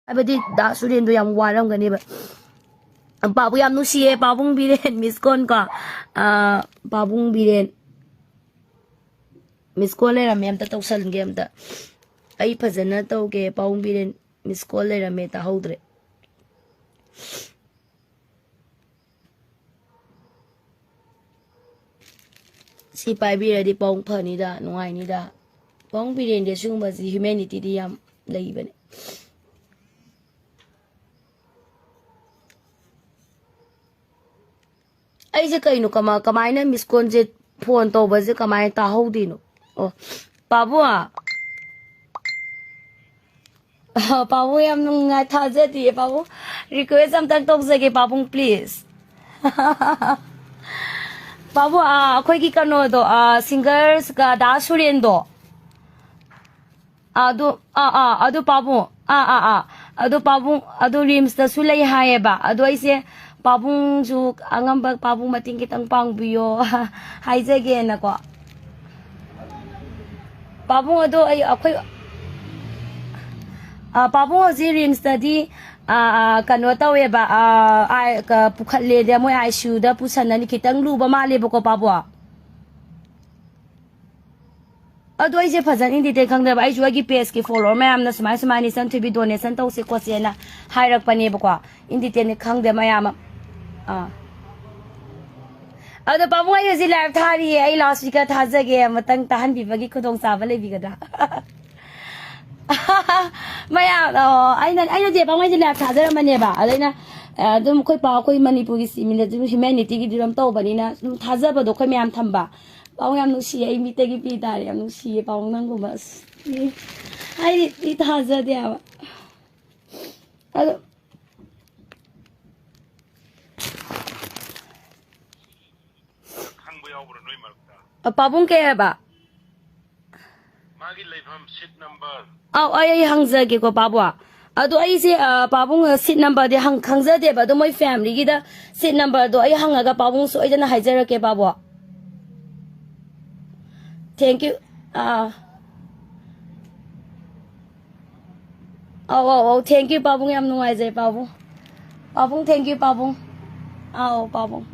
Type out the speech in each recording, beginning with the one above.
Abadi da Surin do yam waram gani ba. Babu yam nusiye babung biren Miss Kon ka babung biren Miss Kon le ram yam ta tawsal game ta ai phajana tawge babung biren Miss Kon le ram ta haudre si pai bi ready babung phani da nungai ni da babung biren de sungba si humanity di yam lei bane ai je kai no kamai na Miss Kon je phone to ba je kamai ta haudi no oh babu babu yam nungai tha je di babu request am tak tok je ke babung please babu akhoi ki kano do singers ka da Surin do adu babu adu babu adu rims da sulai haye ba adu aise babung ju angamba babung mating kitang pangbiyo haijage na ko babung ado ay akoy babung ji rim study kano tawe ba ay ka pukhatle de moy ay shu da pusan ni kitang lu ba male ba ko babu ado ay je phazan indi te khang da ba ay ju gi page ki follower mayam na smai smai ni san thibi donation taw se ko se na hairak pani ba ko indi te ni khang de mayam अदो बाबू आई हजी live थारी है आई last week थाजगे Matang तहन बिबगी खुदोंग साबा लेबिगदा मया आइना जे बाबू आई live थाजर मनेबा अदैना दुम खोइ पा खोइ मणिपुरी सिमिना दुम ह्युमैनिटी की दुरम तौबनिना दुम थाजबदो खोइ म्याम थंबा बाबू याम नुसी आई मितेगी पी तारे याम नुसी बाबू नंगो बस आई इ थाजदे आबा अदो babung kaya ba magi leifam seat number ay hangzage ko babu ado ay si babung seat number de hangzade ba do moi family gi da seat number do ay hangaga babung so ay na haijara ke babu thank you thank you babung yam nuai jai babung thank you babung babung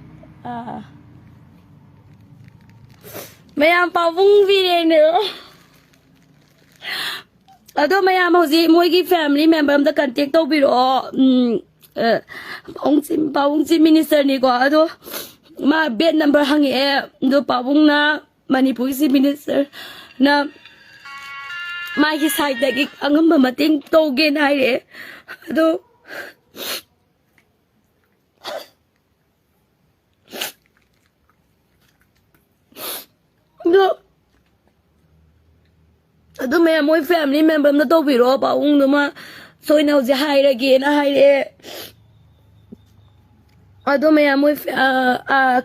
mayam babung biren ado mayam hoji moigi family member am da contact to biro babung ji minister ni ko ado ma bed number hangi do babung na manipur si minister na ma gi side da gi angam ba mating to ge nai re ado ado me moi family member na to biro ba ung no ma soi na je hai ra ge na hai re ado me moi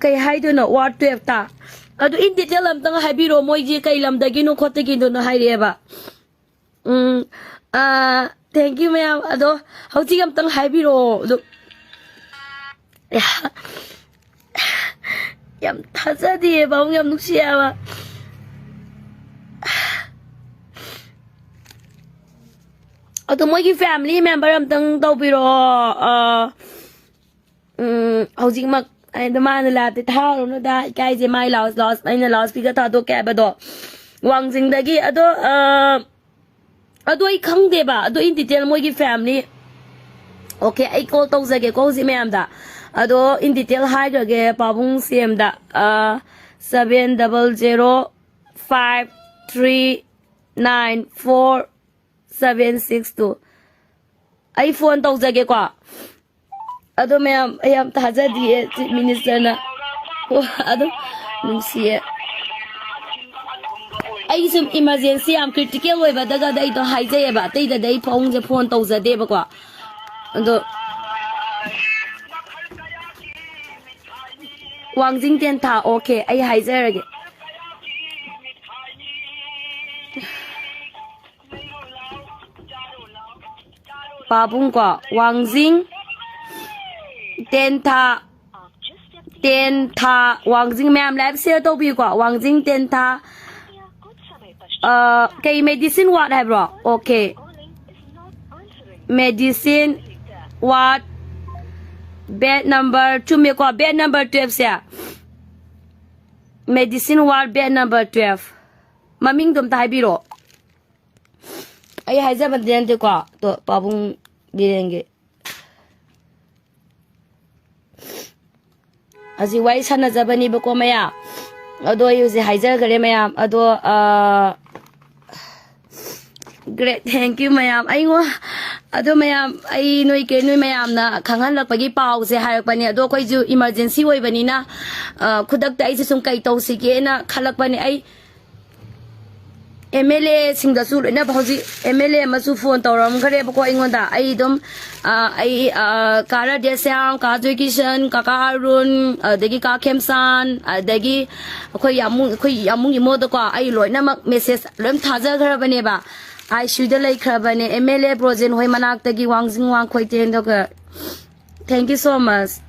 kai hai do no ward 12 ta ado in detail am tang hai biro moi je kai lam da gi no khote gi do no hai re ba thank you ma'am ado hauji am tang hai biro do yam thaja di ba ung yam nusia ba ado moi ki family member am tang to biro hojing mak ai da man la te tha ro no da kai je mai loss ai na loss bi ka tha do ka ba do wangjing da gi ado ai khang de ba ado in detail moi ki family okay ai call to zage ko ji me am da ado in detail hai ga ge babung cm da 7005394 ai phone to jage kwa ado ma'am ai am taja di minister na ado nungsi ai sum emergency am critical oi ba daga dai to hai jai ba tai da dai phone je phone to ja de ba kwa ado wangjing ten tha okay ai hai jai rage babung ko wangjing ten tha wangjing ma'am live share to bi ko wangjing ten tha kai medicine what hai bro okay medicine ward bed number chume ko bed number 12 se medicine ward bed number 12 maming dum ta haibiro ai haiza baden de ko to pabung direnge aji wai sana jabani ba ko maya ado yuze haiza gare maya ado great thank you mayam ai ngo ado mayam ai noi ke noi mayam na khangan lak pagi pau se harak pani ado koi ju emergency oi bani na khudak ta ai sum kai to si ke na khalak pani ai MLA singda su na bauji MLA ma su phone tawram gare ba ko ingonda ai dum ai kara desyang ka joikishan ka karun degi ka khemsan degi khoi yamung imodo ko ai loina mak message lem thaja gara bane ba ai shuida lai khrabane MLA projen hoi manak tagi wangjing wang khoi ten dog thank you so much